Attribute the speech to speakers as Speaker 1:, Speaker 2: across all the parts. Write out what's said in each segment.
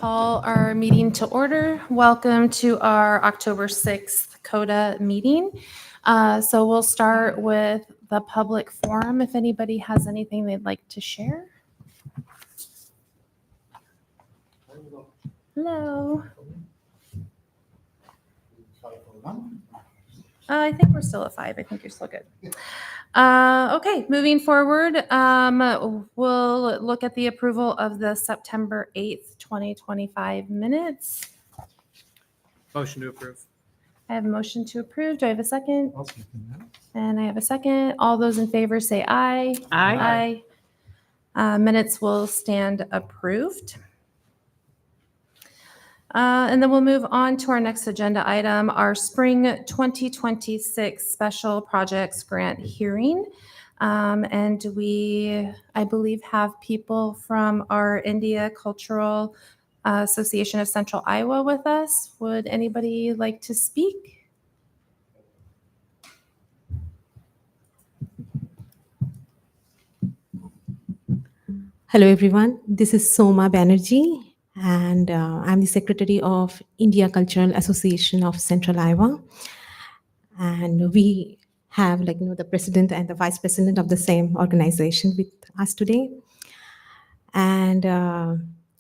Speaker 1: call our meeting to order. Welcome to our October 6th CODA meeting. So we'll start with the public forum. If anybody has anything they'd like to share. Hello. I think we're still at 5. I think you're still good. Okay, moving forward, we'll look at the approval of the September 8th, 2025 minutes.
Speaker 2: Motion to approve.
Speaker 1: I have a motion to approve. Do I have a second?
Speaker 3: I'll second that.
Speaker 1: And I have a second. All those in favor say aye.
Speaker 2: Aye.
Speaker 1: Minutes will stand approved. And then we'll move on to our next agenda item, our Spring 2026 Special Projects Grant Hearing. And we, I believe, have people from our India Cultural Association of Central Iowa with us. Would anybody like to speak?
Speaker 4: Hello everyone, this is Soma Banerjee and I'm the Secretary of India Cultural Association of Central Iowa. And we have the President and the Vice President of the same organization with us today. And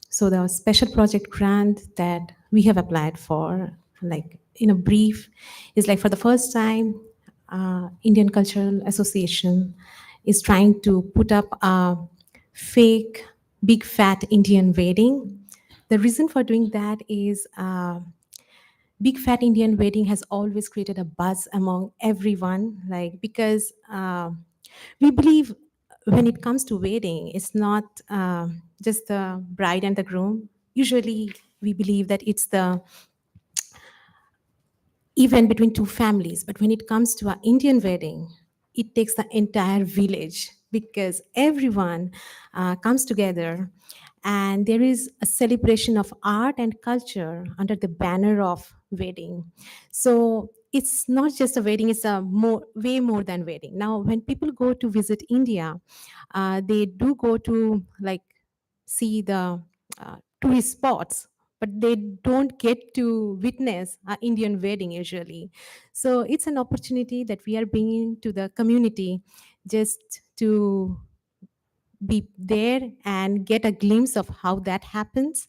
Speaker 4: so the special project grant that we have applied for, in a brief, is for the first time, Indian Cultural Association is trying to put up a fake big fat Indian wedding. The reason for doing that is big fat Indian wedding has always created a buzz among everyone, because we believe when it comes to wedding, it's not just the bride and the groom. Usually we believe that it's the event between two families, but when it comes to an Indian wedding, it takes the entire village because everyone comes together and there is a celebration of art and culture under the banner of wedding. So it's not just a wedding, it's way more than wedding. Now, when people go to visit India, they do go to see the tourist spots, but they don't get to witness an Indian wedding usually. So it's an opportunity that we are bringing to the community just to be there and get a glimpse of how that happens,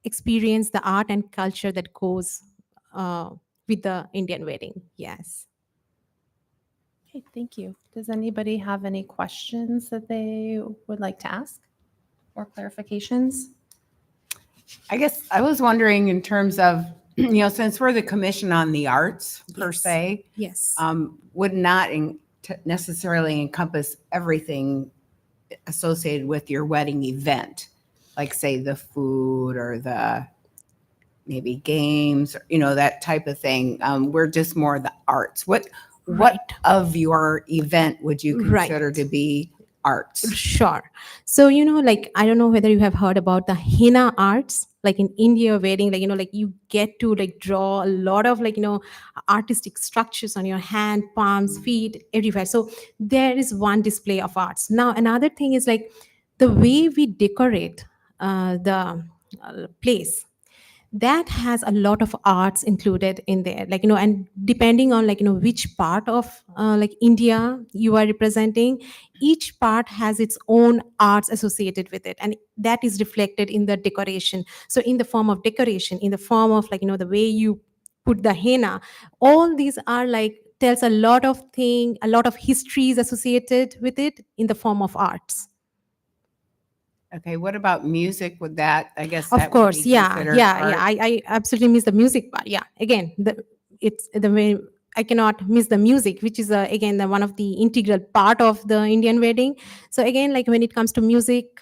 Speaker 4: experience the art and culture that goes with the Indian wedding. Yes.
Speaker 1: Okay, thank you. Does anybody have any questions that they would like to ask or clarifications?
Speaker 5: I guess I was wondering in terms of, since we're the Commission on the Arts per
Speaker 4: Yes.
Speaker 5: se,
Speaker 4: Yes.
Speaker 5: would not necessarily encompass everything associated with your wedding event, like say the food or the maybe games, or, that type of thing. We're just more the arts. What
Speaker 4: Right.
Speaker 5: of your event would you
Speaker 4: Right.
Speaker 5: consider to be arts?
Speaker 4: Sure. So, I don't know whether you have heard about the henna arts, in India wedding, you get to draw a lot of artistic structures on your hand, palms, feet, everywhere. So there is one display of arts. Now, another thing is the way we decorate the place, that has a lot of arts included in there, and depending on which part of India you are representing, each part has its own arts associated with it, and that is reflected in the decoration. So in the form of decoration, in the form of the way you put the henna, all these are tells a lot of histories associated with it in the form of arts.
Speaker 5: Okay, what about music? Would that, I guess,
Speaker 4: Of
Speaker 5: that would
Speaker 4: course,
Speaker 5: be
Speaker 4: yeah.
Speaker 5: considered art?
Speaker 4: I absolutely miss the music part. Yeah, again, it's the way I cannot miss the music, which is again one of the integral part of the Indian wedding. So again, when it comes to music,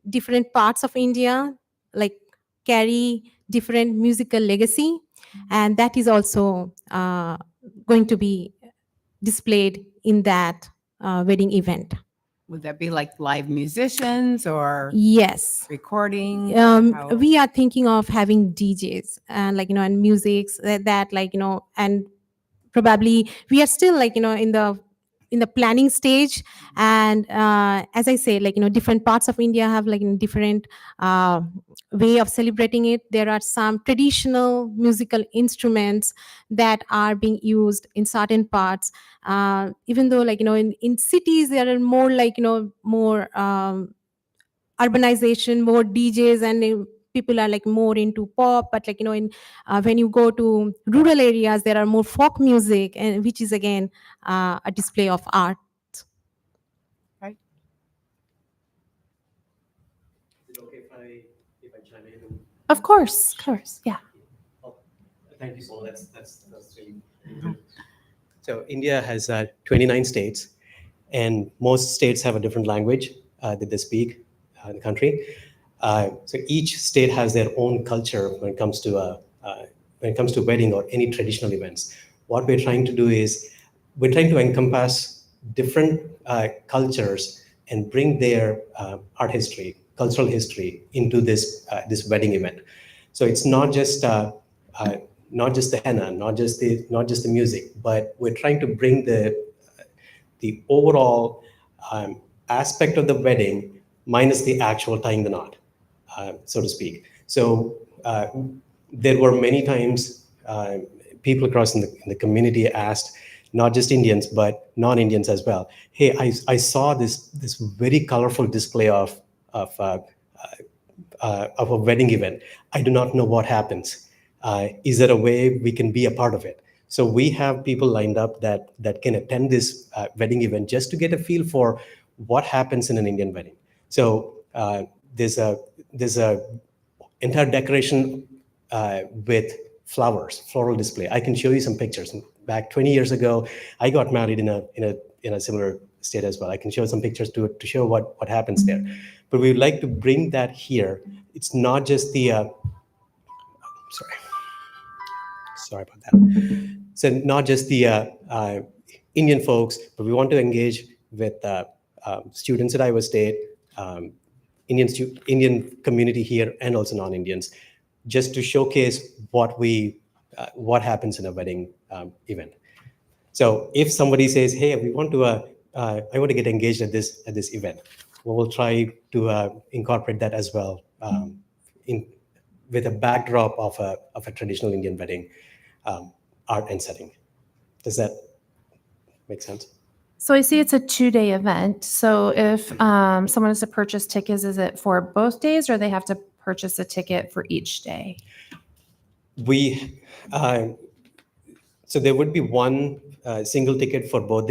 Speaker 4: different parts of India carry different musical legacy, and that is also going to be displayed in that wedding event.
Speaker 5: Would that be like live musicians or
Speaker 4: Yes.
Speaker 5: recording? How-
Speaker 4: We are thinking of having DJs and and musics that and probably we are still in the planning stage. And as I say, different parts of India have different way of celebrating it. There are some traditional musical instruments that are being used in certain parts. Even though, like, in cities, there are more like, more urbanization, more DJs, and people are like more into pop. But like, when you go to rural areas, there are more folk music, and which is again a display of art.
Speaker 3: Is it okay if I chime in?
Speaker 1: Of course, yeah.
Speaker 3: Thank you, so much. That's really good. So India has 29 states, and most states have a different language that they speak in the country. So each state has their own culture when it comes to wedding or any traditional events. What we're trying to do is we're trying to encompass different cultures and bring their art history, cultural history into this wedding event. So it's not just the henna, not just the music, but we're trying to bring the overall aspect of the wedding minus the actual tying the knot, so to speak. So there were many times people across in the community asked, not just Indians but non-Indians as well, hey, I saw this very colorful display of a wedding event. I do not know what happens. Is there a way we can be a part of it? So we have people lined up that can attend this wedding event just to get a feel for what happens in an Indian wedding. So there's a entire decoration with flowers, floral display. I can show you some pictures. Back 20 years ago, I got married in a similar state as well. I can show some pictures to show what happens there. But we would like to bring that here. It's not just the sorry about that. So not just the Indian folks, but we want to engage with students at Iowa State, Indian community here, and also non-Indians, just to showcase what happens in a wedding event. So if somebody says, "Hey, I want to get engaged at this event," we'll try to incorporate that as well, with a backdrop of a traditional Indian wedding art and setting. Does that make sense?
Speaker 1: So I see it's a 2-day event. So if someone has to purchase tickets, is it for both days, or they have to purchase a ticket for each day?
Speaker 3: So there would be one single ticket for both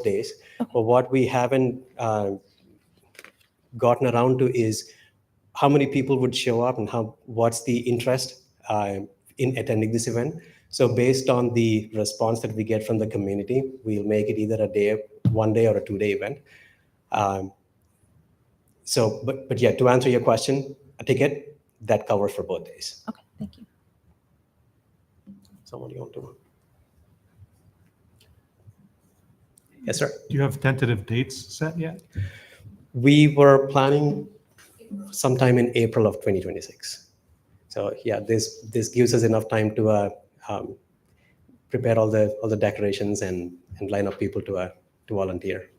Speaker 3: days.
Speaker 1: Okay.
Speaker 3: But what we haven't gotten around to is how many people would show up and what's the interest in attending this event. So based on the response that we get from the community, we'll make it either a 1 day or a 2-day event. But yeah, to answer your question, a ticket that covers for both days.
Speaker 1: Okay, thank you.
Speaker 3: Someone you want to? Yes, sir.
Speaker 6: Do you have tentative dates set yet?
Speaker 3: We were planning sometime in April of 2026. So yeah, this gives us enough time to prepare all the decorations and line up people to volunteer.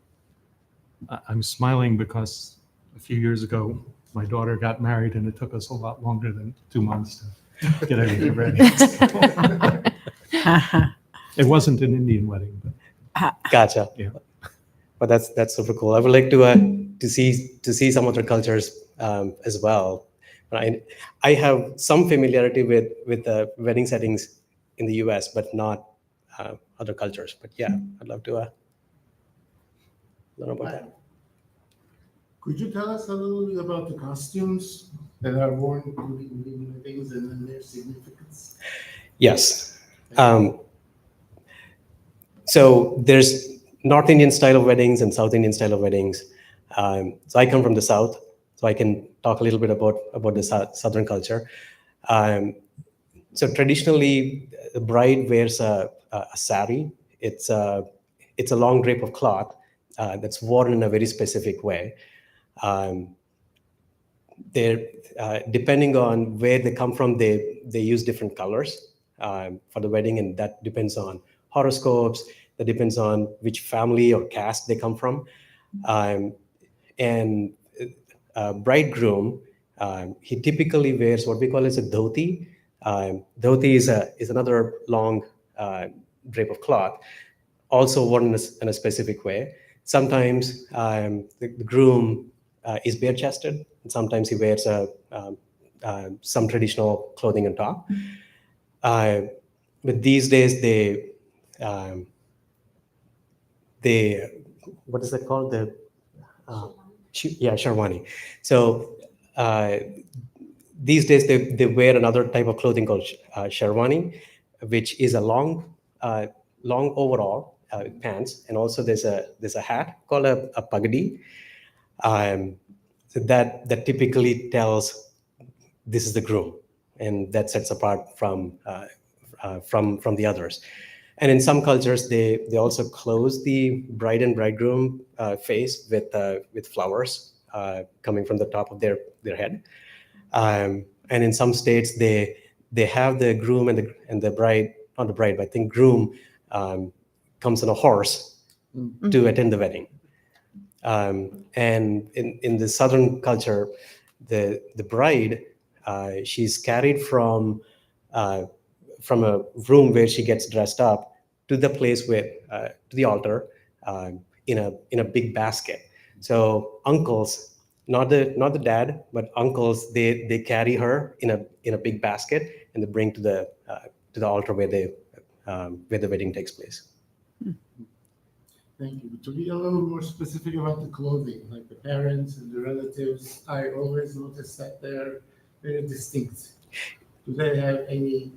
Speaker 6: I'm smiling because a few years ago, my daughter got married and it took us a lot longer than 2 months to get everything ready. It wasn't an Indian wedding, but
Speaker 3: Gotcha.
Speaker 6: Yeah.
Speaker 3: But that's super cool. I would like to see some other cultures as well. I have some familiarity with the wedding settings in the U.S., but not other cultures. But yeah, I'd love to learn about that.
Speaker 7: Could you tell us a little bit about the costumes that are worn to the Indian weddings and then their significance?
Speaker 3: Yes. So there's North Indian style of weddings and South Indian style of weddings. So I come from the South, so I can talk a little bit about the Southern culture. So traditionally, the bride wears a sari. It's a long drape of cloth that's worn in a very specific way. Depending on where they come from, they use different colors for the wedding, and that depends on horoscopes. That depends on which family or caste they come from. And bridegroom, He typically wears what we call as a dhoti. Dhoti is another long drape of cloth, also worn in a specific way. Sometimes the groom is bare chested, and sometimes he wears some traditional clothing on top. But these days, they what is that called? Sharwani. So these days they wear another type of clothing called sharwani, which is a long overall pants, and also there's a hat called a pagadi. So that typically tells this is the groom, and that sets apart from the others. And in some cultures, they also close the bride and bridegroom face with flowers coming from the top of their head. And in some states, they have the groom and the bride, not the bride, but I think groom comes on a horse to attend the wedding. And in the Southern culture, the bride, she's carried from a room where she gets dressed up to the place where to the altar in a big basket. So uncles, not the dad, but uncles, they carry her in a big basket and they bring to the altar where the wedding takes place.
Speaker 7: Thank you. To be a little more specific about the clothing, like the parents and the relatives, I always notice that they're very distinct. Do they have any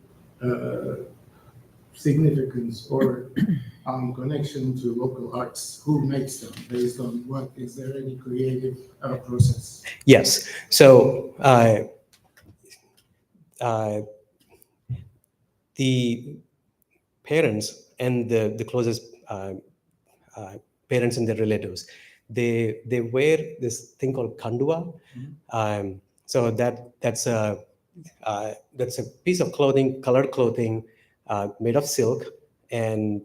Speaker 7: significance or connection to local arts? Who makes them? Based on what? Is there any creative process?
Speaker 3: Yes. So the parents and the closest parents and their relatives, they wear this thing called kandua. So that's a piece of clothing, colored clothing, made of silk, and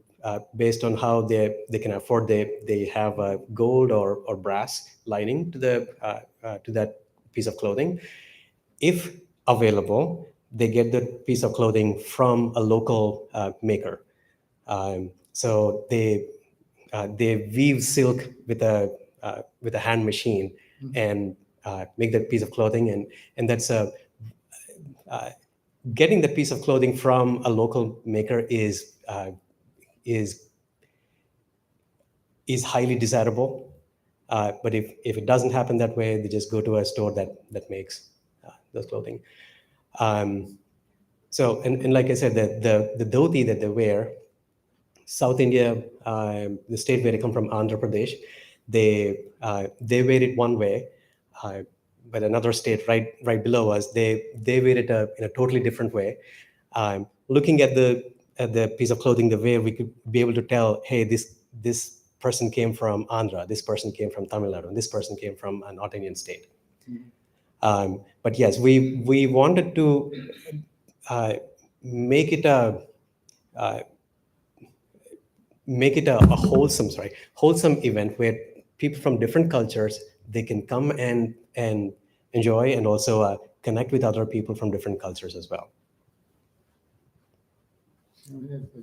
Speaker 3: based on how they can afford, they have a gold or brass lining to that piece of clothing. If available, they get the piece of clothing from a local maker. So they weave silk with a hand machine and make that piece of clothing, and that's getting the piece of clothing from a local maker is highly desirable. But if it doesn't happen that way, they just go to a store that makes those clothing. So and like I said, the dhoti that they wear, South India, the state where I come from, Andhra Pradesh, they wear it one way. But another state right below us, they wear it in a totally different way. Looking at the piece of clothing, the way we could be able to tell, hey, this person came from Andhra, this person came from Tamil Nadu, and this person came from a North Indian state. But yes, we wanted to make it a wholesome event where people from different cultures, they can come and enjoy, and also connect with other people from different cultures as well.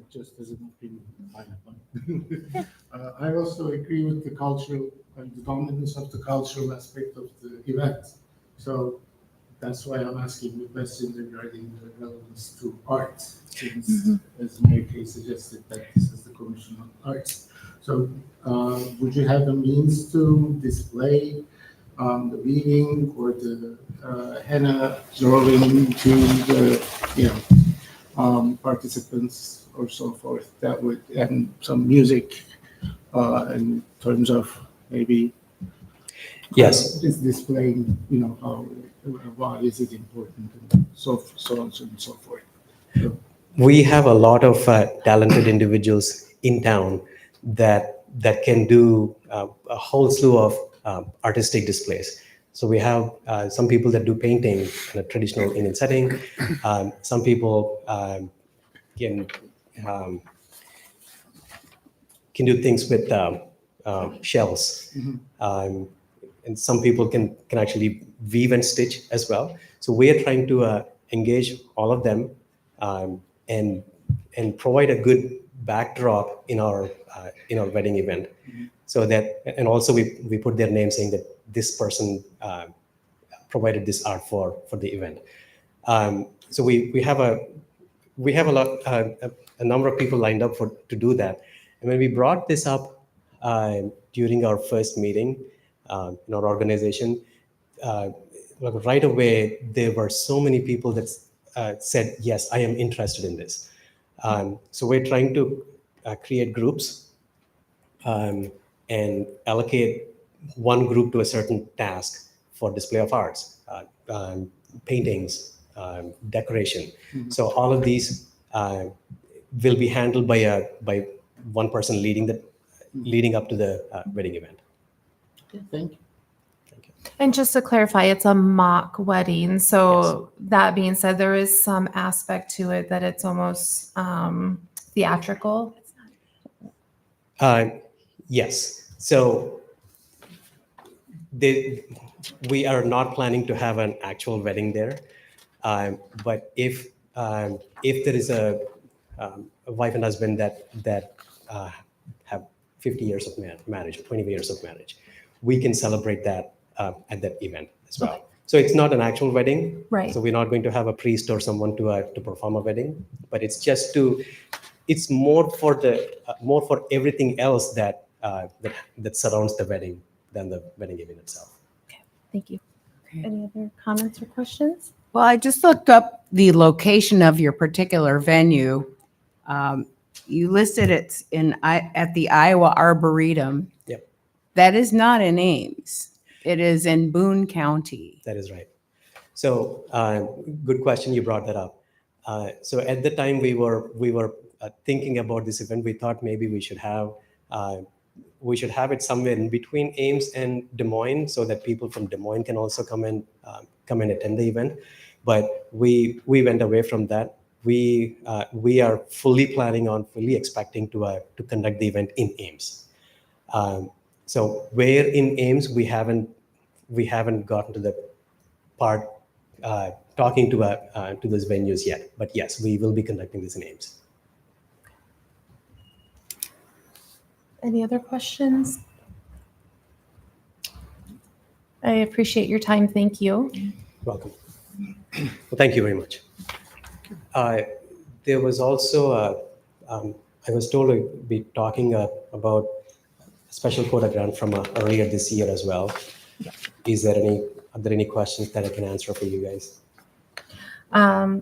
Speaker 7: Just as an opinion, I also agree with the cultural and the dominance of the cultural aspect of the event. So that's why I'm asking the question regarding the relevance to art, since, as Mary Kay suggested, that this is the Commission on Arts. So would you have a means to display the weaving or the henna drawing to the participants or so forth? That would, and some music in terms of maybe is displaying, how, why is it important, and so on and so forth. So,
Speaker 3: we have a lot of talented individuals in town that can do a whole slew of artistic displays. So we have some people that do painting in a traditional Indian setting. Some people can do things with shells. and some people can actually weave and stitch as well. So we are trying to engage all of them and provide a good backdrop in our wedding event, so that, and also we put their name saying that this person provided this art for the event. So we have a number of people lined up to do that. And when we brought this up during our first meeting in our organization, like right away there were so many people that said, yes, I am interested in this. So we're trying to create groups and allocate one group to a certain task for display of arts, paintings, decoration. So all of these will be handled by one person leading up to the wedding event.
Speaker 7: Okay, thank you.
Speaker 1: And just to clarify, it's a mock wedding. So that being said, there is some aspect to it that it's almost theatrical.
Speaker 3: Yes. So we are not planning to have an actual wedding there. But if there is a wife and husband that have 50 years of marriage or 20 years of marriage, we can celebrate that at that event as well. Okay. So it's not an actual wedding,
Speaker 1: right?
Speaker 3: So we're not going to have a priest or someone to perform a wedding, but it's just it's more for everything else that surrounds the wedding than the wedding event itself.
Speaker 1: Okay, thank you.
Speaker 5: Okay.
Speaker 1: Any other comments or questions?
Speaker 5: Well, I just looked up the location of your particular venue. You listed it at the Iowa Arboretum.
Speaker 3: Yep.
Speaker 5: That is not in Ames. It is in Boone County.
Speaker 3: That is right. So good question, you brought that up. So at the time we were thinking about this event, we thought maybe we should have it somewhere in between Ames and Des Moines, so that people from Des Moines can also come and attend the event. But we went away from that. We are fully expecting to conduct the event in Ames. So where in Ames, we haven't gotten to the part talking to those venues yet. But yes, we will be conducting this in Ames.
Speaker 1: Any other questions? I appreciate your time. Thank you.
Speaker 3: Welcome. Well, thank you very much. There was also, I was told to be talking about a special quota grant from earlier this year as well. Are there any questions that I can answer for you guys?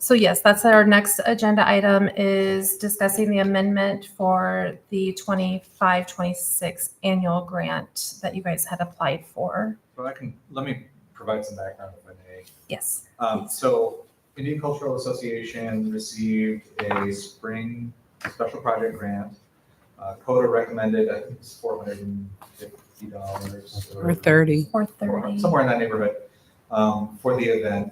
Speaker 1: So yes, that's our next agenda item, is discussing the amendment for the 25-26 annual grant that you guys had applied for.
Speaker 8: Well, let me provide some background if I may.
Speaker 1: Yes.
Speaker 8: So Indian Cultural Association received a spring special project grant. CODA recommended, I think it's $450
Speaker 5: Or 30.
Speaker 1: Or 30.
Speaker 8: somewhere in that neighborhood for the event.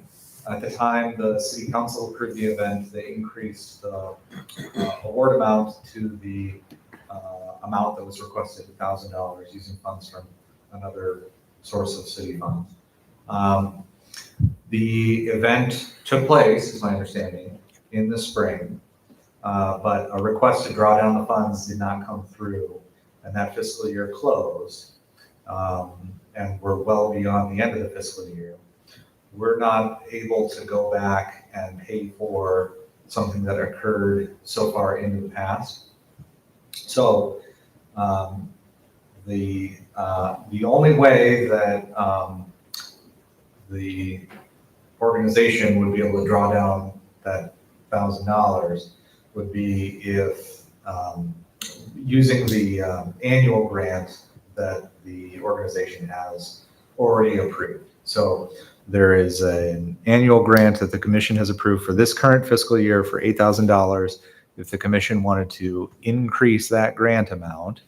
Speaker 8: At the time, the city council approved the event. They increased the award amount to the amount that was requested, $1,000, using funds from another source of city funds. The event took place, is my understanding, in the spring, but a request to draw down the funds did not come through, and that fiscal year closed, and we're well beyond the end of the fiscal year. We're not able to go back and pay for something that occurred so far into the past. So the only way that the organization would be able to draw down that $1,000 would be if using the annual grant that the organization has already approved. So there is an annual grant that the commission has approved for this current fiscal year for $8,000. If the commission wanted to increase that grant amount,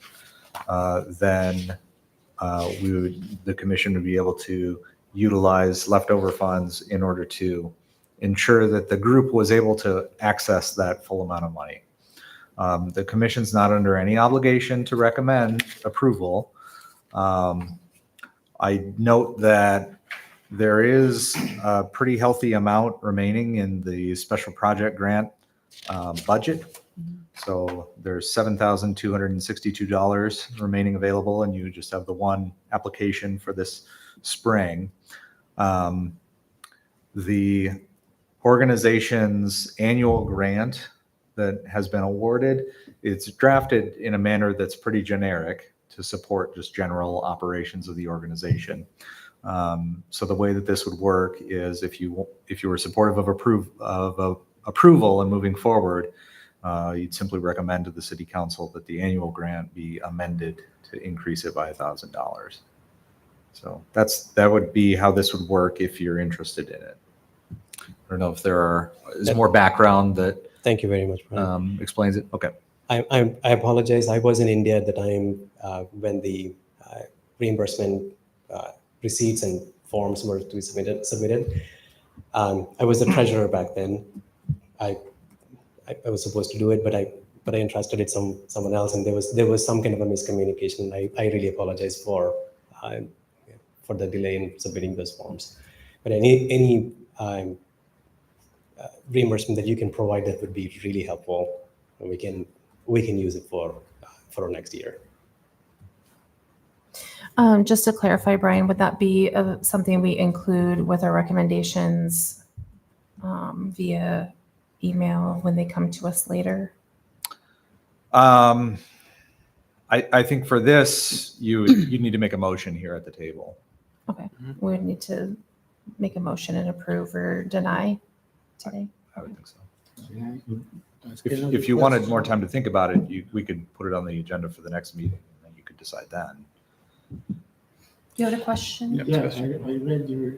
Speaker 8: then the commission would be able to utilize leftover funds in order to ensure that the group was able to access that full amount of money. The commission's not under any obligation to recommend approval. I note that there is a pretty healthy amount remaining in the special project grant budget. So there's $7,262 remaining available, and you just have the one application for this spring. The organization's annual grant that has been awarded, it's drafted in a manner that's pretty generic to support just general operations of the organization. So the way that this would work is if you were supportive of approval and moving forward, you'd simply recommend to the city council that the annual grant be amended to increase it by $1,000. So that would be how this would work if you're interested in it. I don't know if is more background that
Speaker 3: Thank you very much, Brian.
Speaker 8: explains it. Okay.
Speaker 3: I apologize. I was in India at the time when the reimbursement receipts and forms were to be submitted. I was the treasurer back then. I was supposed to do it, but I entrusted it someone else, and there was some kind of a miscommunication. I really apologize for the delay in submitting those forms. But any reimbursement that you can provide that would be really helpful. We can use it for our next year.
Speaker 1: Just to clarify, Brian, would that be something we include with our recommendations via email when they come to us later?
Speaker 8: I think for this, you need to make a motion here at the table.
Speaker 1: Okay, we would need to make a motion and approve or deny today.
Speaker 8: I would think so.
Speaker 7: Ask
Speaker 8: If
Speaker 7: another
Speaker 8: you wanted
Speaker 7: question.
Speaker 8: more time to think about it, we could put it on the agenda for the next meeting, and then you could decide then.
Speaker 1: You had a question?
Speaker 2: Yep.
Speaker 7: Yeah, I read your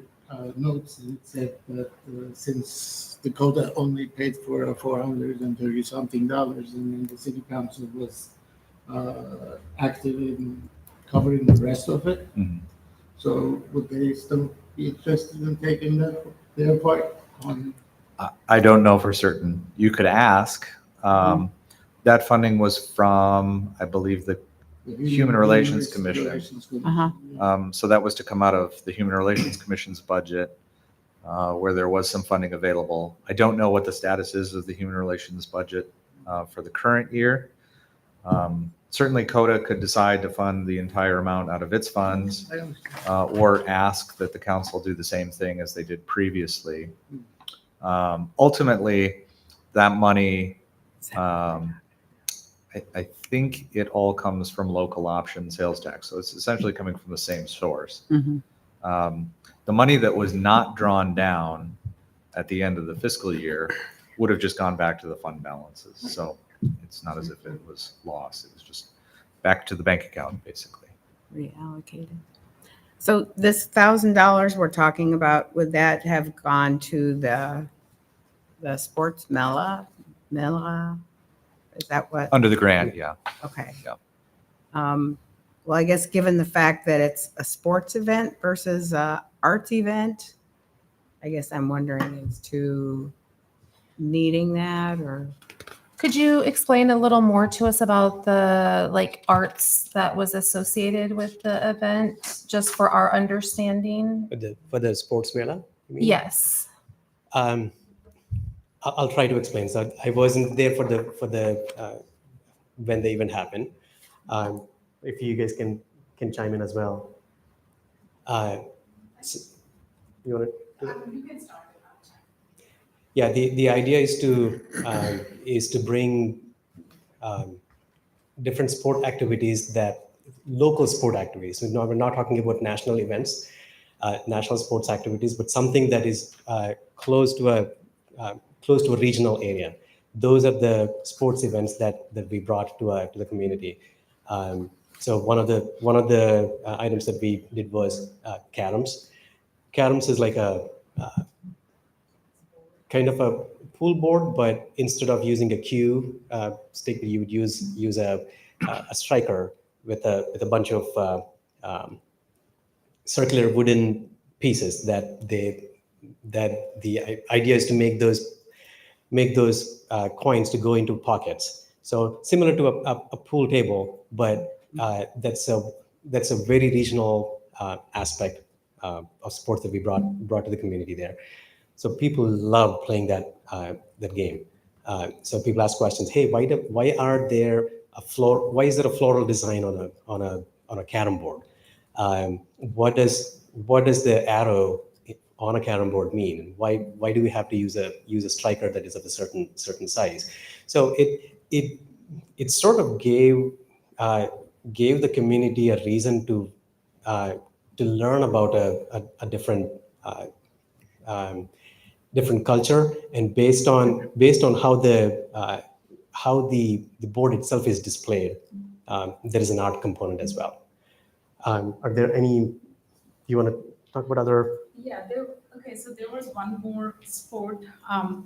Speaker 7: notes, and it said that since Dakota only paid for $430-something, and then the city council was active in covering the rest of it.
Speaker 8: Mhm.
Speaker 7: So would they still be interested in taking their part on?
Speaker 8: I don't know for certain. You could ask. That funding was from, I believe, the Human Relations Commission.
Speaker 5: Uh-huh.
Speaker 8: So that was to come out of the Human Relations Commission's budget, where there was some funding available. I don't know what the status is of the Human Relations budget for the current year. Certainly, CODA could decide to fund the entire amount out of its funds, or ask that the council do the same thing as they did previously. Ultimately, that money, I think it all comes from local option sales tax. So it's essentially coming from the same source.
Speaker 5: Mhm.
Speaker 8: The money that was not drawn down at the end of the fiscal year would have just gone back to the fund balances. So it's not as if it was lost. It was just back to the bank account, basically.
Speaker 5: Reallocated. So this $1,000 we're talking about, would that have gone to the sports Mela? Is that what?
Speaker 8: Under the grant, yeah.
Speaker 5: Okay.
Speaker 8: Yeah.
Speaker 5: Well, I guess given the fact that it's a sports event versus a arts event, I guess I'm wondering as to needing that or.
Speaker 1: Could you explain a little more to us about the arts that was associated with the event, just for our understanding?
Speaker 3: For the sports mela, you mean?
Speaker 1: Yes.
Speaker 3: I'll try to explain. So I wasn't there for the when the event happened. If you guys can chime in as well. You want to? You can start. Yeah, the idea is to bring different sport activities, local sport activities. We're not talking about national events, national sports activities, but something that is close to a regional area. Those are the sports events that we brought to the community. So one of the items that we did was caroms. Caroms is like a kind of a pool board, but instead of using a cue stick, you would use a striker with a bunch of circular wooden pieces that the idea is to make those coins to go into pockets. So similar to a pool table, but that's a very regional aspect of sports that we brought to the community there. So people love playing that game. So people ask questions. Hey, why are there why is there a floral design on a carom board? What does the arrow on a carom board mean? Why do we have to use a striker that is of a certain size? So it sort of gave the community a reason to learn about a different different culture, and based on how the board itself is displayed, there is an art component as well. Are there any? You want to talk about other?
Speaker 9: Yeah, so there was one more sport.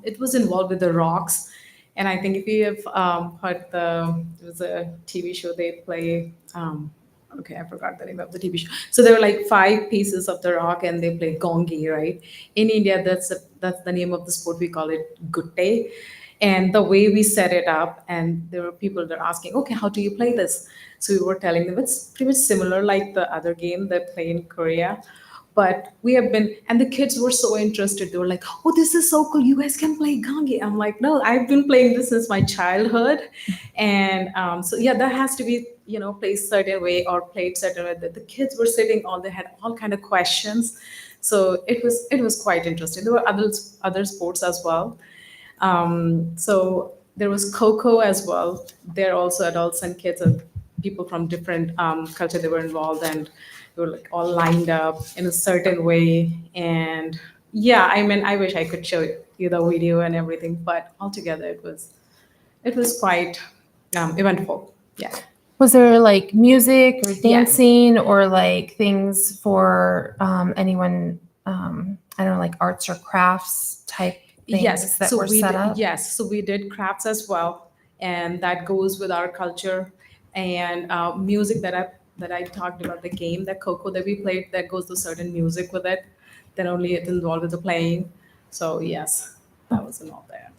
Speaker 9: It was involved with the rocks. And I think if you have heard there was a TV show they play, I forgot the name of the TV show. So there were like 5 pieces of the rock and they play gongi, right? In India, that's the name of the sport. We call it gutte. And the way we set it up, and there were people that are asking, okay, how do you play this? So we were telling them it's pretty much similar like the other game they play in Korea. But we have been, and the kids were so interested. They were like, oh, this is so cool. You guys can play gongi. I'm like, no, I've been playing this since my childhood. And so, yeah, that has to be, played certain way or played certain way. The kids were sitting they had all kind of questions. So it was quite interesting. There were other sports as well. So there was Coco as well. There are also adults and kids and people from different culture. They were involved and they were like all lined up in a certain way. And yeah, I mean, I wish I could show you the video and everything, but altogether it was quite eventful. Yeah.
Speaker 1: Was there like music or dancing or like things for anyone, I don't know, like arts or crafts type things that were set up?
Speaker 9: Yes, so we did crafts as well, and that goes with our culture. And music that I talked about, the game, that Coco that we played, that goes to certain music with it, then only it's involved with the playing. So yes, that was involved there.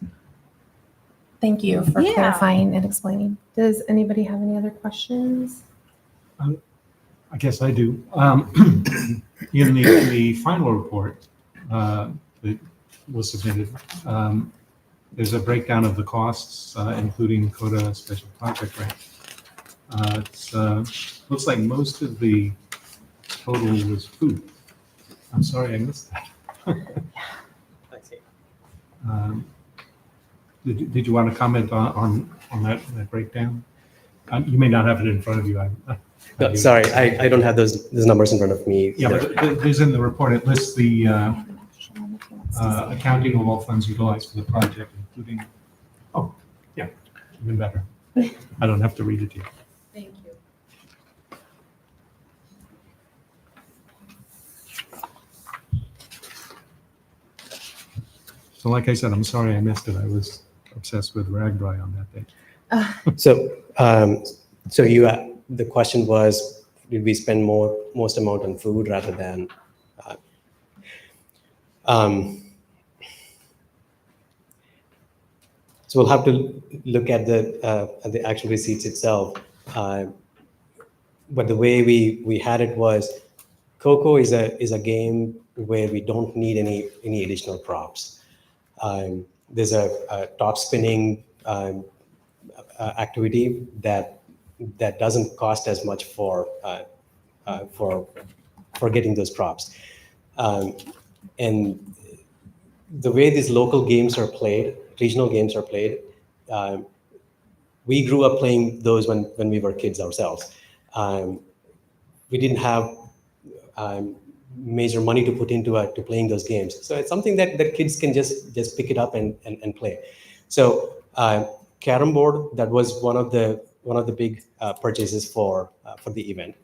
Speaker 1: Thank you for
Speaker 9: Yeah.
Speaker 1: clarifying and explaining. Does anybody have any other questions?
Speaker 6: I guess I do. In the final report that was submitted, there's a breakdown of the costs, including CODA special project grant. Looks like most of the total was food. I'm sorry I missed that.
Speaker 3: I see.
Speaker 6: Did you want to comment on that breakdown? You may not have it in front of you.
Speaker 3: No, sorry, I don't have those numbers in front of me.
Speaker 6: Yeah,
Speaker 3: either.
Speaker 6: but there's in the report, it lists the accounting of all funds utilized for the project, including, oh, yeah, even better. I don't have to read it to you.
Speaker 9: Thank you.
Speaker 6: So like I said, I'm sorry I missed it. I was obsessed with Ragbri on that day.
Speaker 3: So the question was, did we spend most amount on food rather than? So we'll have to look at the actual receipts itself. But the way we had it was, Coco is a game where we don't need any additional props. There's a top spinning activity that doesn't cost as much for getting those props. And the way these local games are played, regional games are played, we grew up playing those when we were kids ourselves. We didn't have major money to put into playing those games, so it's something that kids can just pick it up and play. So Carom board, that was one of the big purchases for the event,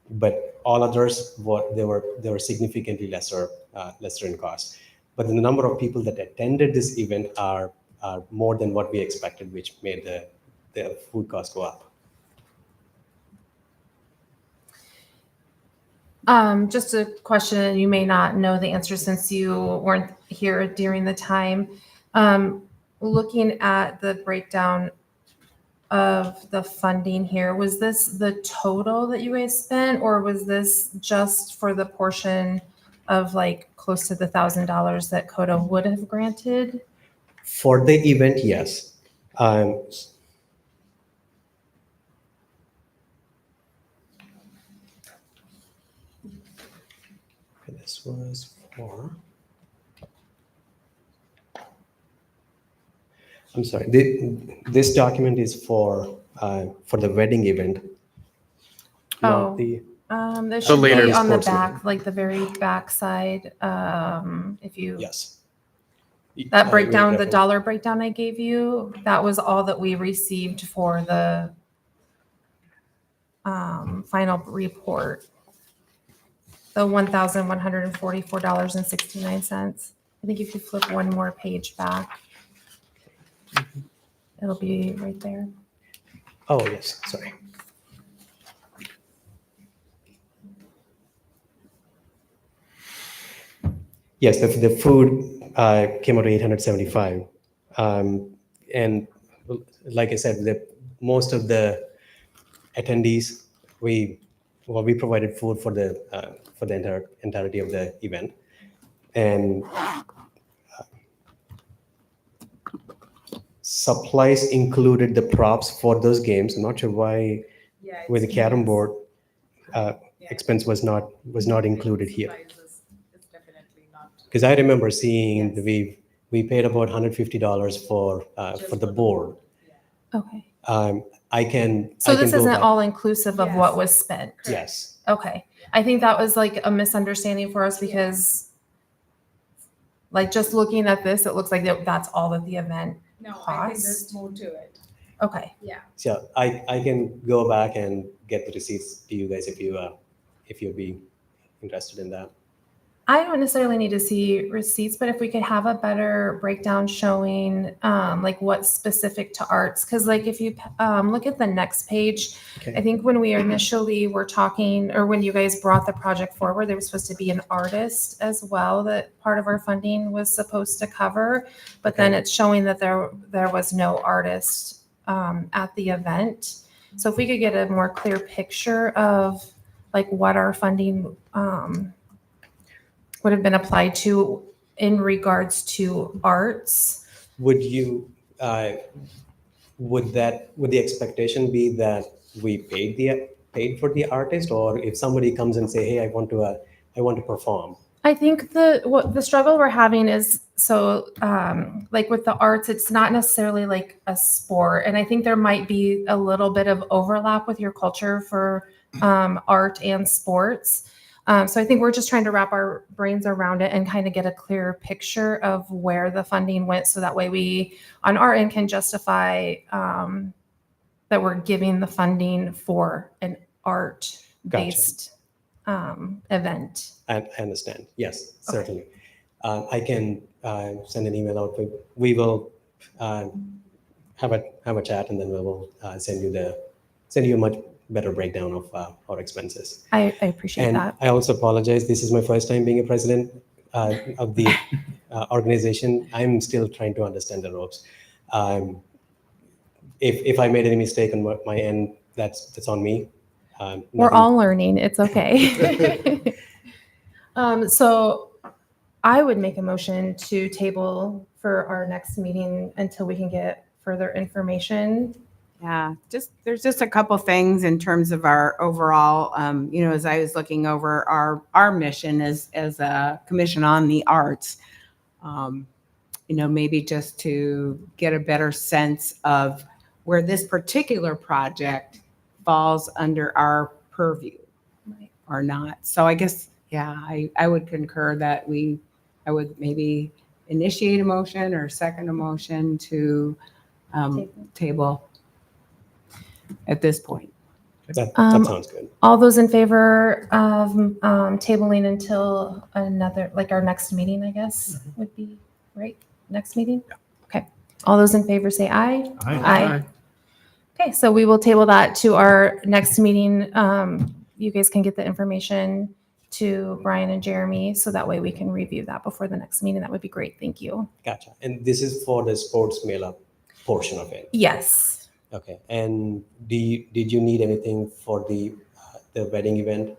Speaker 3: but all others they were significantly lesser in cost. But the number of people that attended this event are more than what we expected, which made the food cost go up.
Speaker 1: Just a question, you may not know the answer since you weren't here during the time. Looking at the breakdown, of the funding here, was this the total that you guys spent, or was this just for the portion of like close to the $1,000 that CODA would have granted?
Speaker 3: For the event, yes. This was for, I'm sorry, this document is for the wedding event.
Speaker 1: Oh.
Speaker 3: Not the,
Speaker 1: That should
Speaker 2: later
Speaker 1: be on the
Speaker 3: sports event.
Speaker 1: back, like the very back side. If you,
Speaker 3: yes.
Speaker 1: that breakdown, the
Speaker 3: reference-
Speaker 1: dollar breakdown I gave you, that was all that we received for the final report. The $1,144.69. I think if you flip one more page back, it'll be right there.
Speaker 3: Oh, yes, sorry. Yes, the food came out to 875. And like I said, most of the attendees, we provided food for the entirety of the event. And supplies included the props for those games. I'm not sure why with the carom board expense was not included here. Because I remember seeing we paid about $150 for the board.
Speaker 1: Okay.
Speaker 3: I can.
Speaker 1: So
Speaker 3: I can
Speaker 1: this
Speaker 3: go
Speaker 1: isn't
Speaker 3: back.
Speaker 1: all inclusive of what was spent?
Speaker 3: Yes.
Speaker 1: Okay. I think that was like a misunderstanding for us because like just looking at this, it looks like that's all that the event.
Speaker 9: No, I think
Speaker 1: Cost?
Speaker 9: there's more to it.
Speaker 1: Okay.
Speaker 3: So I can go back and get the receipts to you guys if you'd be interested in that.
Speaker 1: I don't necessarily need to see receipts, but if we could have a better breakdown showing like what's specific to arts, because like if you look at the next page,
Speaker 3: Okay.
Speaker 1: I think when we initially were talking, or when you guys brought the project forward, there was supposed to be an artist as well that part of our funding was supposed to cover, but then it's showing that there was no artist at the event. So if we could get a more clear picture of like what our funding would have been applied to in regards to arts.
Speaker 3: Would you would the expectation be that we paid for the artist, or if somebody comes and say, hey, I want to perform?
Speaker 1: I think the struggle we're having is like with the arts, it's not necessarily like a sport, and I think there might be a little bit of overlap with your culture for art and sports. So I think we're just trying to wrap our brains around it and kind of get a clearer picture of where the funding went, so that way we, on our end, can justify that we're giving the funding for an art-based event.
Speaker 3: I understand. Yes, certainly. I can send an email out. We will have a chat, and then we will send you a much better breakdown of our expenses.
Speaker 1: I appreciate
Speaker 3: And
Speaker 1: that.
Speaker 3: I also apologize. This is my first time being a president of the organization. I'm still trying to understand the ropes. If I made any mistake on my end, that's on me.
Speaker 1: We're
Speaker 3: Nothing-
Speaker 1: all learning. It's okay. So I would make a motion to table for our next meeting until we can get further information.
Speaker 5: Yeah, there's just a couple things in terms of our overall, as I was looking over our mission as a commission on the arts, maybe just to get a better sense of where this particular project falls under our purview
Speaker 1: Right.
Speaker 5: or not. So I guess, I would concur that I would maybe initiate a motion or second a motion to table at this point.
Speaker 3: That sounds good.
Speaker 1: All those in favor of tabling until our next meeting, I guess, would be right? Next meeting? Okay. All those in favor say aye. Aye. Okay, so we will table that to our next meeting. You guys can get the information to Brian and Jeremy, so that way we can review that before the next meeting. That would be great. Thank you.
Speaker 3: Gotcha. And this is for the sports mela portion of it.
Speaker 1: Yes.
Speaker 3: Okay. And did you need anything for the wedding event?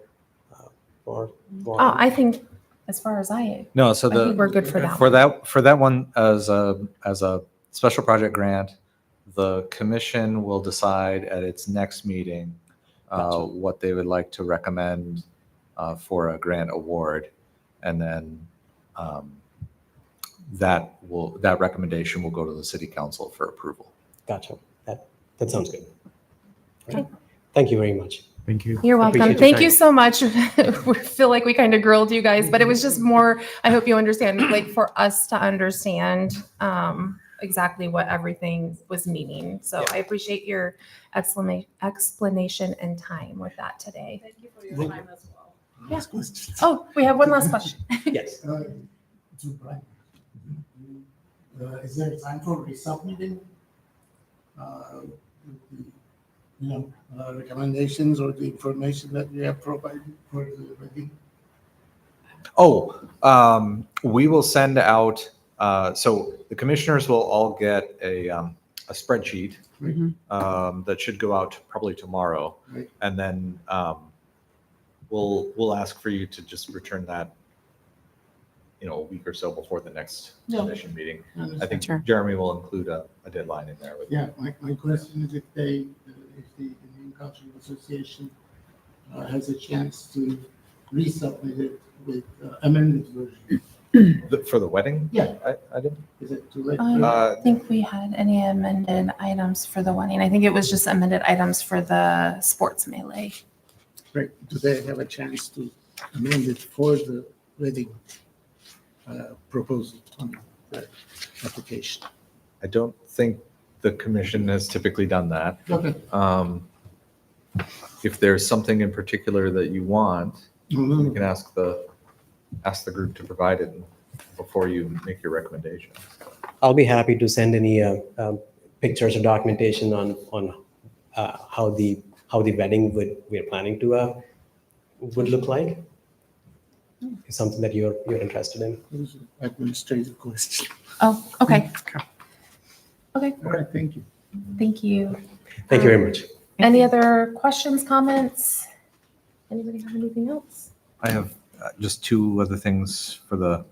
Speaker 3: For
Speaker 1: Oh, I think as far as
Speaker 10: No, so
Speaker 1: I think we're good for that.
Speaker 10: for that one as a special project grant, the commission will decide at its next meeting
Speaker 3: Gotcha.
Speaker 10: what they would like to recommend for a grant award, and then that recommendation will go to the city council for approval.
Speaker 3: Gotcha. That sounds good.
Speaker 1: Okay.
Speaker 3: Thank you very much.
Speaker 6: Thank you.
Speaker 1: You're welcome.
Speaker 3: Appreciate your
Speaker 1: Thank
Speaker 3: time.
Speaker 1: you so much. We feel like we kind of grilled you guys, but it was just more, I hope you understand, like for us to understand exactly what everything was meaning. So I appreciate your explanation and time with that today.
Speaker 9: Thank you for your time as well.
Speaker 7: Last question.
Speaker 1: Oh, we have one last question.
Speaker 3: Yes.
Speaker 7: To Brian. Is there time for resubmitting? Recommendations or the information that we have provided for the wedding?
Speaker 10: We will send out, so the commissioners will all get a spreadsheet that should go out probably tomorrow.
Speaker 7: Right.
Speaker 10: And then we'll ask for you to just return that, a week or so before the next
Speaker 7: Yeah.
Speaker 10: commission meeting. I
Speaker 7: Understand.
Speaker 10: think
Speaker 5: Sure.
Speaker 10: Jeremy will include a deadline in there.
Speaker 7: Yeah, my question is if the Indian Cultural Association has a chance to resubmit it with amended version.
Speaker 10: For the wedding?
Speaker 7: Yeah.
Speaker 10: I didn't.
Speaker 7: Is it too late?
Speaker 1: I think we had any amended items for the wedding. I think it was just amended items for the sports melee.
Speaker 7: Right, do they have a chance to amend it for the wedding proposal on that application?
Speaker 10: I don't think the commission has typically done that.
Speaker 7: Okay.
Speaker 10: If there's something in particular that you want, you
Speaker 7: No,
Speaker 10: can ask the group to provide it before you make your recommendation.
Speaker 3: I'll be happy to send any pictures or documentation on how the wedding we're planning to would look like. It's something that you're interested in.
Speaker 7: it was an administrative question.
Speaker 1: Oh, okay. Okay,
Speaker 7: All right, thank you.
Speaker 1: thank you.
Speaker 3: Thank you very much.
Speaker 1: Any other questions, comments? Anybody have anything else?
Speaker 10: I have just two other things I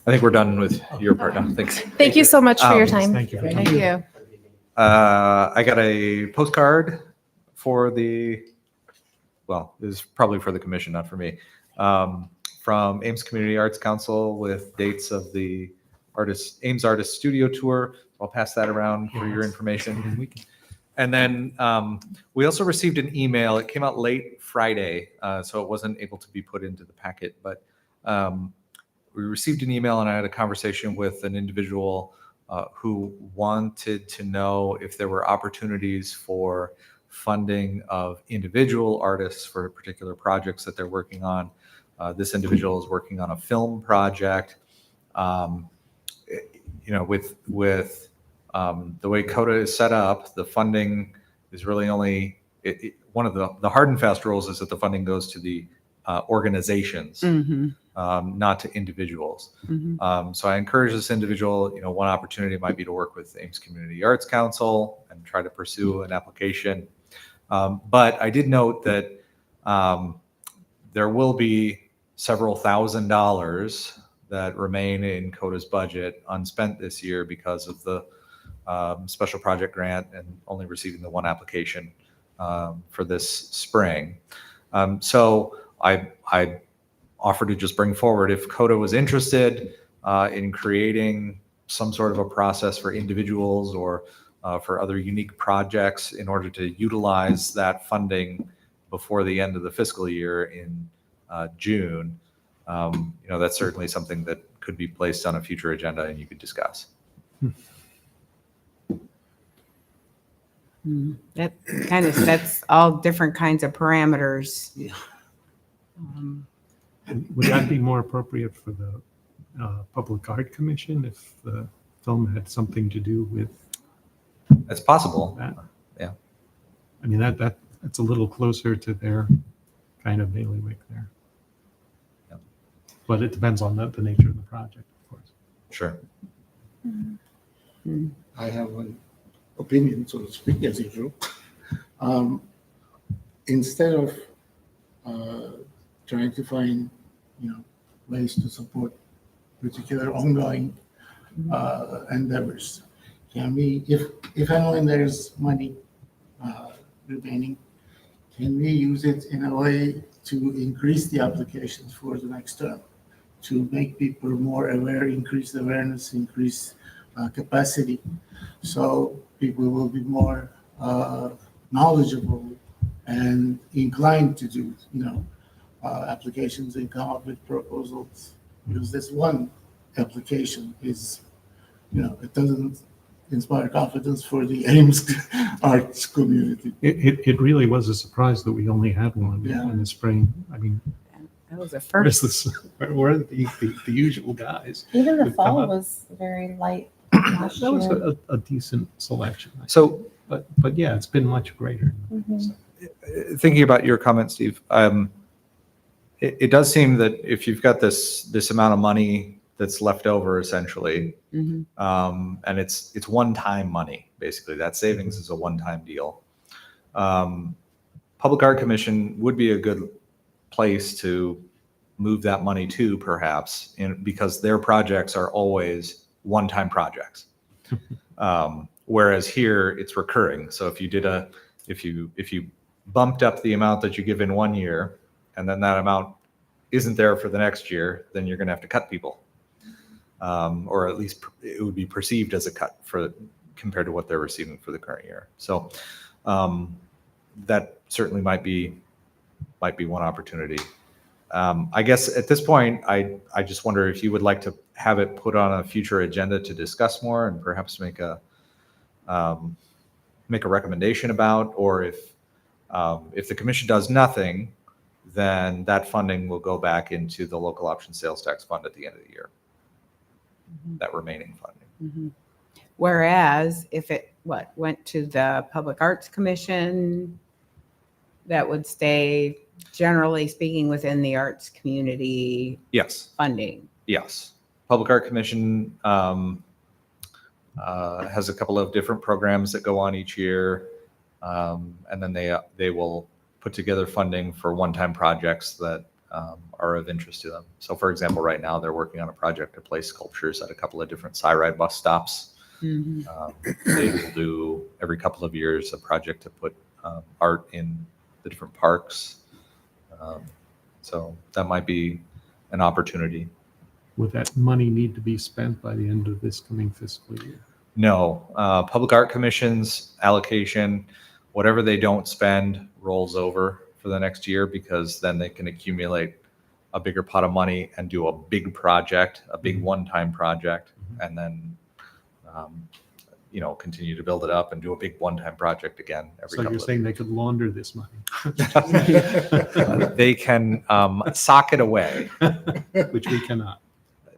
Speaker 10: think we're done with your part now. Thanks.
Speaker 1: Thank you so much for your time.
Speaker 6: Thank you.
Speaker 5: Thank you.
Speaker 10: I got a postcard for this is probably for the commission, not for me, from Ames Community Arts Council with dates of the Ames Artist Studio Tour. I'll pass that around for your information. And then we also received an email. It came out late Friday, so it wasn't able to be put into the packet. But we received an email, and I had a conversation with an individual who wanted to know if there were opportunities for funding of individual artists for particular projects that they're working on. This individual is working on a film project. With the way CODA is set up, the funding is really only one of the hard and fast rules is that the funding goes to the organizations, not to individuals. So I encourage this individual. One opportunity might be to work with Ames Community Arts Council and try to pursue an application. But I did note that there will be several $1,000s that remain in CODA's budget unspent this year because of the special project grant and only receiving the one application for this spring. So I offered to just bring forward if CODA was interested in creating some sort of a process for individuals or for other unique projects in order to utilize that funding before the end of the fiscal year in June. That's certainly something that could be placed on a future agenda and you could discuss.
Speaker 5: That kind of sets all different kinds of parameters.
Speaker 7: Yeah.
Speaker 6: And would that be more appropriate for the Public Art Commission if the film had something to do with
Speaker 10: It's possible.
Speaker 6: that?
Speaker 10: Yeah.
Speaker 6: I mean, that's a little closer to their kind of bailiwick there.
Speaker 10: Yeah.
Speaker 6: But it depends on the nature of the project, of course.
Speaker 10: Sure.
Speaker 7: I have one opinion, so to speak, as usual. Instead of trying to find, ways to support particular ongoing endeavors, can we, if and when there's money remaining, can we use it in a way to increase the applications for the next term, to make people more aware, increase awareness, increase capacity, so people will be more knowledgeable and inclined to do, applications and come up with proposals. Because this one application is, it doesn't inspire confidence for the Ames arts community.
Speaker 6: It really was a surprise that we only had one
Speaker 7: Yeah.
Speaker 6: in the spring. I mean,
Speaker 5: That was a
Speaker 6: where's
Speaker 5: first.
Speaker 6: this, where are the usual guys?
Speaker 1: Even the
Speaker 6: We've come
Speaker 1: fall
Speaker 6: up-
Speaker 1: was very light last
Speaker 6: That was
Speaker 1: year.
Speaker 6: a decent selection. I
Speaker 10: So
Speaker 6: think. But yeah, it's been much greater.
Speaker 1: Mhm.
Speaker 10: thinking about your comment, Steve, it does seem that if you've got this amount of money that's left over essentially,
Speaker 5: Mhm.
Speaker 10: and it's one-time money, basically, that savings is a one-time deal. Public Art Commission would be a good place to move that money to, perhaps, because their projects are always one-time projects. Whereas here it's recurring. So if you bumped up the amount that you give in one year, and then that amount isn't there for the next year, then you're going to have to cut people, or at least it would be perceived as a cut compared to what they're receiving for the current year. So that certainly might be one opportunity. I guess at this point, I just wonder if you would like to have it put on a future agenda to discuss more and perhaps make a recommendation about, or if the commission does nothing, then that funding will go back into the local option sales tax fund at the end of the year. That remaining funding.
Speaker 5: Mhm. Whereas if it, went to the Public Arts Commission, that would stay, generally speaking, within the arts community
Speaker 10: Yes.
Speaker 5: funding.
Speaker 10: Yes. Public Art Commission has a couple of different programs that go on each year. And then they will put together funding for one-time projects that are of interest to them. So for example, right now they're working on a project to place sculptures at a couple of different SciRide bus stops.
Speaker 5: Mhm.
Speaker 10: They will do every couple of years a project to put art in the different parks. So that might be an opportunity.
Speaker 6: Would that money need to be spent by the end of this coming fiscal year?
Speaker 10: No, Public Art Commission's allocation, whatever they don't spend rolls over for the next year, because then they can accumulate a bigger pot of money and do a big project, a big one-time project, and then, continue to build it up and do a big one-time project again every
Speaker 6: So
Speaker 10: couple
Speaker 6: you're
Speaker 10: of
Speaker 6: saying they could launder this money,
Speaker 10: They can sock it away,
Speaker 6: which we cannot.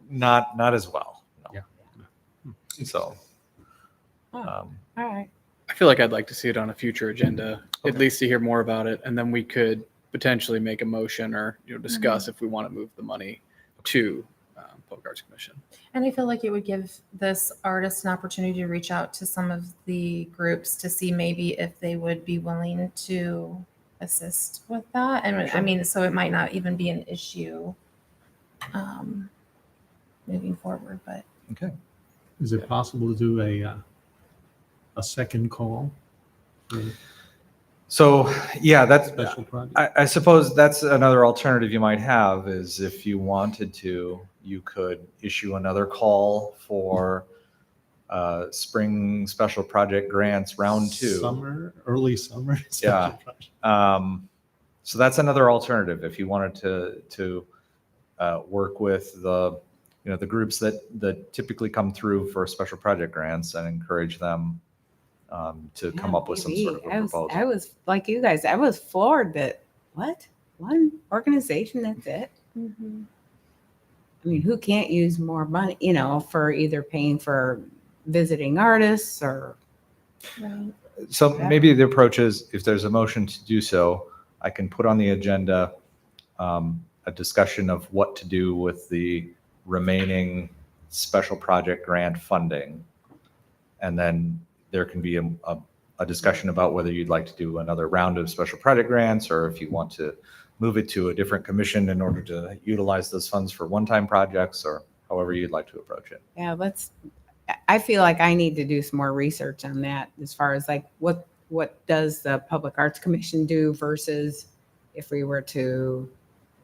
Speaker 10: not as well. No.
Speaker 6: Yeah.
Speaker 10: So,
Speaker 5: All right.
Speaker 2: I feel like I'd like to see it on a future agenda, at
Speaker 10: Okay.
Speaker 2: least to hear more about it, and then we could potentially make a motion or discuss if we want to move the money to Public Arts Commission.
Speaker 1: And I feel like it would give this artist an opportunity to reach out to some of the groups to see maybe if they would be willing to assist with that. And I mean, so it might not even be an issue moving forward, but
Speaker 10: okay.
Speaker 6: Is it possible to do a second call for
Speaker 10: So, yeah, that's,
Speaker 6: special project?
Speaker 10: I suppose that's another alternative you might have, is if you wanted to, you could issue another call for spring special project grants round 2.
Speaker 6: Early summer.
Speaker 10: Yeah.
Speaker 6: special project.
Speaker 10: So that's another alternative if you wanted to work with the groups that typically come through for special project grants and encourage them to come
Speaker 5: Yeah,
Speaker 10: up with some
Speaker 5: maybe.
Speaker 10: sort of a
Speaker 5: I
Speaker 10: proposal.
Speaker 5: was like you guys, I was floored that, what? One organization, that's it? I mean, who can't use more money, for either paying for visiting artists or,
Speaker 1: right.
Speaker 10: So
Speaker 5: Yeah.
Speaker 10: maybe the approach is, if there's a motion to do so, I can put on the agenda a discussion of what to do with the remaining special project grant funding. And then there can be a discussion about whether you'd like to do another round of special project grants, or if you want to move it to a different commission in order to utilize those funds for one-time projects, or however you'd like to approach it.
Speaker 5: Yeah, I feel like I need to do some more research on that as far as like what does the Public Arts Commission do versus if we were to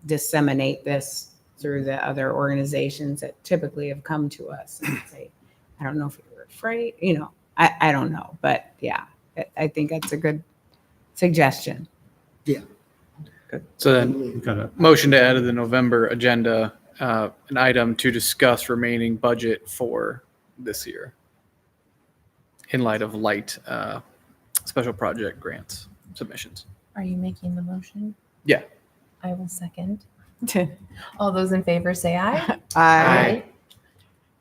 Speaker 5: disseminate this through the other organizations that typically have come to us and say, I don't know if we were afraid, I don't know, but yeah, I think that's a good suggestion.
Speaker 2: So then,
Speaker 6: We've got a,
Speaker 2: motion to add to the November agenda, an item to discuss remaining budget for this year in light of light special project grants submissions.
Speaker 1: Are you making the motion?
Speaker 2: Yeah.
Speaker 1: I will second. All those in favor say aye.
Speaker 5: Aye.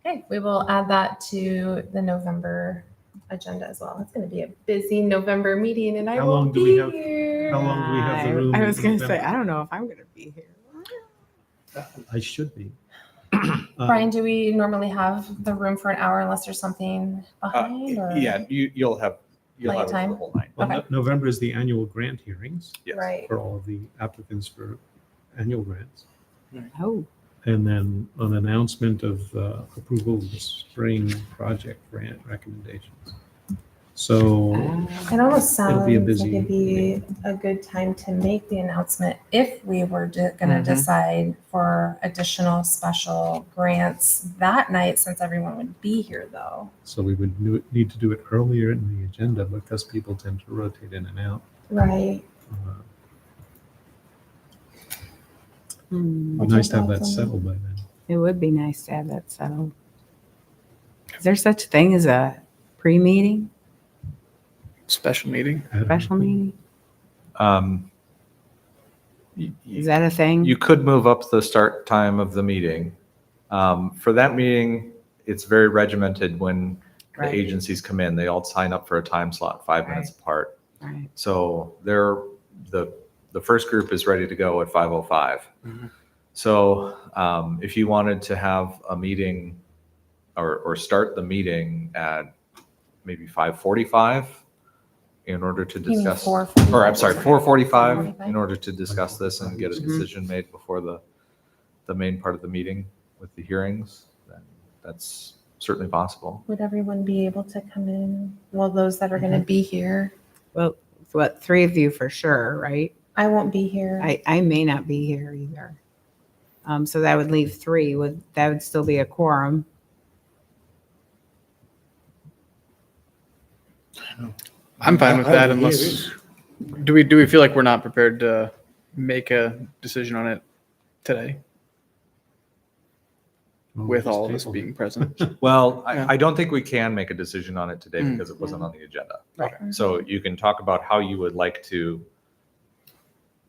Speaker 1: Okay, we will add that to the November agenda as well. It's going to be a busy November meeting, and I
Speaker 6: How long
Speaker 1: won't
Speaker 6: do we
Speaker 1: be
Speaker 6: have-
Speaker 1: here.
Speaker 6: how long do we have the room?
Speaker 5: I was going to
Speaker 6: in
Speaker 5: say,
Speaker 6: November?
Speaker 5: I don't know if I'm going to be here.
Speaker 6: I should be.
Speaker 1: Brian, do we normally have the room for an hour unless there's something behind? Or?
Speaker 10: Yeah, you'll have it for
Speaker 1: Nighttime?
Speaker 10: the whole night.
Speaker 6: Well,
Speaker 1: Okay.
Speaker 6: November is the annual grant hearings
Speaker 10: Yes.
Speaker 1: Right.
Speaker 6: for all of the applicants for annual grants.
Speaker 5: Oh,
Speaker 6: And then an announcement of approval of the spring project grant recommendations. So
Speaker 1: It almost sounds
Speaker 6: It'll be a
Speaker 1: like
Speaker 6: busy
Speaker 1: it'd be a good time to make the announcement if we were going to
Speaker 10: Mhm.
Speaker 1: decide for additional special grants that night, since everyone would be here though.
Speaker 6: we would need to do it earlier in the agenda because people tend to rotate in and out.
Speaker 1: Right.
Speaker 6: It'd be
Speaker 1: What's
Speaker 6: nice
Speaker 1: your
Speaker 6: to have that
Speaker 1: thoughts on
Speaker 6: settled by then.
Speaker 5: it would be nice to have that settled. Is there such a thing as a pre-meeting,
Speaker 2: Special meeting.
Speaker 5: special meeting?
Speaker 10: Um,
Speaker 5: Is that a thing?
Speaker 10: You could move up the start time of the meeting. For that meeting, it's very regimented when the
Speaker 5: Right.
Speaker 10: agencies come in. They all sign up for a time slot, 5 minutes apart.
Speaker 5: Right.
Speaker 10: So the first group is ready to go at 5:05.
Speaker 2: Mhm.
Speaker 10: So if you wanted to have a meeting or start the meeting at maybe 5:45 in order to
Speaker 1: You mean
Speaker 10: discuss,
Speaker 1: 4:45?
Speaker 10: or I'm sorry, 4:45
Speaker 1: 4:45?
Speaker 10: in order to discuss this and get a
Speaker 5: Mhm.
Speaker 10: decision made before the main part of the meeting with the hearings, then that's certainly possible.
Speaker 1: Would everyone be able to come in? Well, those that are going to be here.
Speaker 5: Well, what, three of you for sure, right?
Speaker 1: I won't be here.
Speaker 5: I may not be here either. So that would leave three. That would still be a quorum.
Speaker 2: I'm fine with that unless, do we feel like we're not prepared to make a decision on it today
Speaker 6: Well,
Speaker 2: with
Speaker 6: just
Speaker 2: all of us
Speaker 6: table
Speaker 2: being
Speaker 6: it.
Speaker 2: present?
Speaker 10: Well,
Speaker 2: Yeah.
Speaker 10: I don't think we can make a decision on it today
Speaker 2: Mm.
Speaker 10: because it wasn't on the agenda.
Speaker 5: Right.
Speaker 10: So you can talk about how you would like to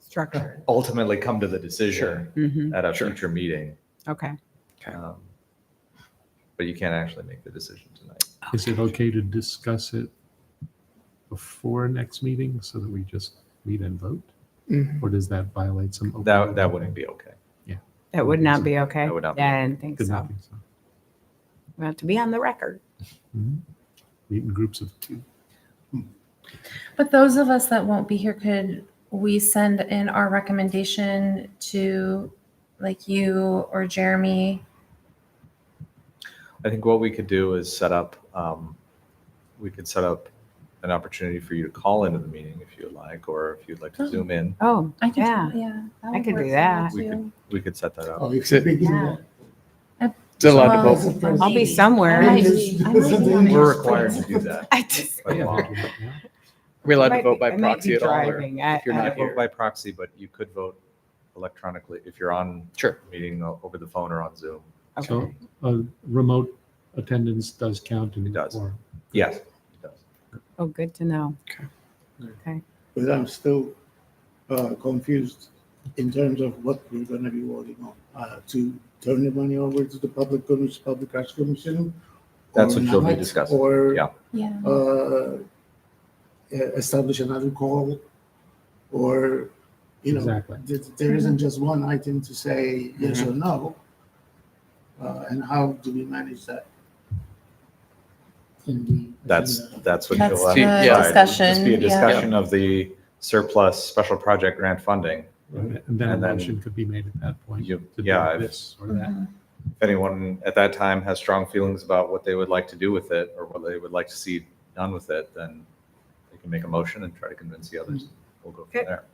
Speaker 5: Structure.
Speaker 10: ultimately come to the decision
Speaker 5: Mm-hmm.
Speaker 10: at a
Speaker 2: Sure.
Speaker 10: future meeting.
Speaker 5: Okay.
Speaker 10: Um, But you can't actually make the decision tonight.
Speaker 6: Is it okay to discuss it before next meeting so that we just meet and vote?
Speaker 2: Mhm.
Speaker 6: Or does that violate some? open
Speaker 10: That
Speaker 6: meeting
Speaker 10: wouldn't
Speaker 6: law?
Speaker 10: be okay.
Speaker 5: That would not be okay.
Speaker 10: That would not be
Speaker 5: Yeah, I didn't think
Speaker 6: Did
Speaker 5: so.
Speaker 6: not think so.
Speaker 5: We have to be on the record.
Speaker 6: Mhm. Meet in groups of two.
Speaker 1: But those of us that won't be here, could we send in our recommendation to like you or Jeremy?
Speaker 10: I think what we could do is we could set up an opportunity for you to call into the meeting if you'd like, or if you'd like to
Speaker 1: Oh.
Speaker 10: Zoom in,
Speaker 5: Oh,
Speaker 1: I could,
Speaker 5: yeah.
Speaker 1: yeah.
Speaker 5: I
Speaker 1: would
Speaker 5: could do
Speaker 1: work for me
Speaker 5: that.
Speaker 10: We
Speaker 1: too.
Speaker 10: we could set that up.
Speaker 7: Oh, if you begin
Speaker 5: Yeah.
Speaker 7: that.
Speaker 2: Is it allowed to
Speaker 1: Well,
Speaker 2: vote?
Speaker 5: I'll be somewhere.
Speaker 1: I might be on your
Speaker 10: We're
Speaker 1: screen.
Speaker 10: required to do that.
Speaker 5: I just,
Speaker 10: by
Speaker 6: Yeah,
Speaker 10: law.
Speaker 6: we can do that now.
Speaker 2: Are we allowed to
Speaker 5: might
Speaker 2: vote
Speaker 5: be-
Speaker 2: by
Speaker 5: I might
Speaker 2: proxy
Speaker 5: be
Speaker 2: at all? Or
Speaker 5: driving.
Speaker 2: if you're
Speaker 5: I-
Speaker 2: not
Speaker 10: Can't vote
Speaker 2: here?
Speaker 10: by proxy, but you could vote electronically if you're on
Speaker 2: Sure.
Speaker 10: meeting over the phone or on Zoom.
Speaker 5: Okay.
Speaker 6: So remote attendance does count in
Speaker 10: It does.
Speaker 6: quorum.
Speaker 10: Yes, it does.
Speaker 5: Oh, good to know.
Speaker 7: But I'm still confused in terms of what we're gonna be voting on, to turn the money over to the Public Arts Commission?
Speaker 10: That's
Speaker 7: or
Speaker 10: what you'll be
Speaker 7: not,
Speaker 10: discussing.
Speaker 7: Or,
Speaker 10: Yeah.
Speaker 1: Yeah.
Speaker 7: establish another call, or,
Speaker 6: Exactly.
Speaker 7: there isn't just one item to say yes or no. And how do we manage that? in the.
Speaker 10: That's
Speaker 7: agenda.
Speaker 10: what
Speaker 1: That's
Speaker 10: you'll have
Speaker 1: the
Speaker 10: to decide. It'll
Speaker 1: discussion,
Speaker 10: Just be a
Speaker 1: yeah.
Speaker 10: discussion of the surplus special project grant funding.
Speaker 6: And then a
Speaker 10: And then
Speaker 6: motion could be made at that point
Speaker 10: you-
Speaker 6: to do
Speaker 10: yeah, if-
Speaker 6: this or that.
Speaker 10: If anyone at that time has strong feelings about what they would like to do with it or what they would like to see done with it, then they can make a motion and try to convince the others. We'll go from
Speaker 5: Okay.
Speaker 10: there.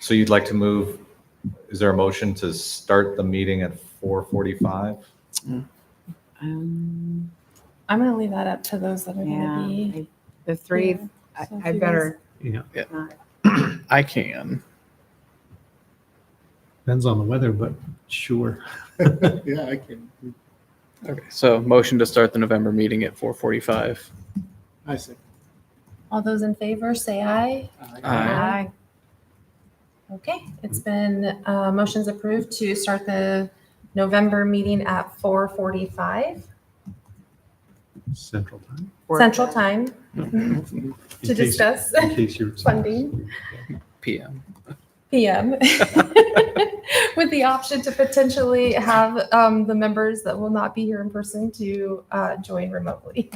Speaker 10: So you'd like to move, is there a motion to start the meeting at 4:45?
Speaker 5: Um,
Speaker 1: I'm going to leave that up to those that are
Speaker 5: yeah,
Speaker 1: going to be.
Speaker 5: the three,
Speaker 1: here. So if
Speaker 5: I
Speaker 1: you
Speaker 5: better,
Speaker 6: Yeah,
Speaker 2: I can.
Speaker 6: depends on the weather, but sure.
Speaker 7: Yeah, I can.
Speaker 2: Okay, so motion to start the November meeting at 4:45.
Speaker 7: I say.
Speaker 1: All those in favor, say aye.
Speaker 2: Aye.
Speaker 1: Okay, it's been, motions approved to start the November meeting at 4:45
Speaker 6: Central time.
Speaker 1: Central Time
Speaker 6: In
Speaker 1: to
Speaker 6: case-
Speaker 1: discuss
Speaker 6: In case you're.
Speaker 1: funding.
Speaker 2: PM.
Speaker 1: PM. With the option to potentially have the members that will not be here in person to join remotely.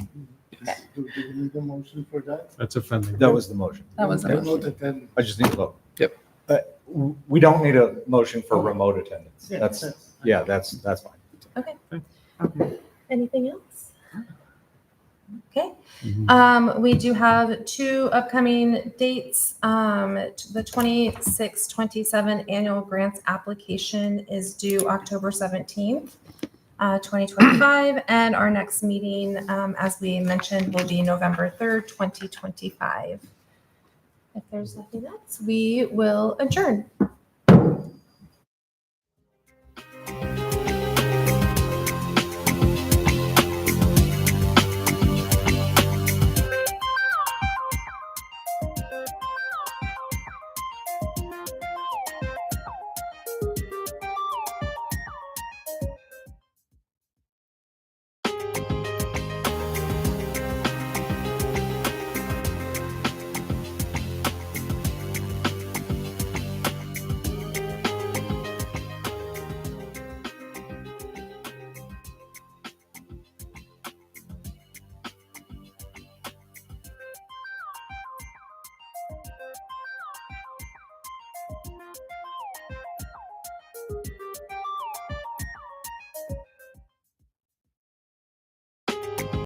Speaker 7: Do we need a motion for that?
Speaker 6: That's a friendly.
Speaker 10: That was the motion.
Speaker 1: That was a
Speaker 7: Remote
Speaker 1: motion.
Speaker 7: attendance.
Speaker 10: I just need to vote.
Speaker 2: Yep.
Speaker 10: We don't need a motion for remote attendance.
Speaker 7: Yeah,
Speaker 10: That's, yeah, that's fine.
Speaker 1: Anything else? Okay.
Speaker 6: Mhm.
Speaker 1: We do have two upcoming dates. The 26-27 annual grants application is due October 17th, 2025. And our next meeting, as we mentioned, will be November 3rd, 2025. If there's nothing else, we will adjourn.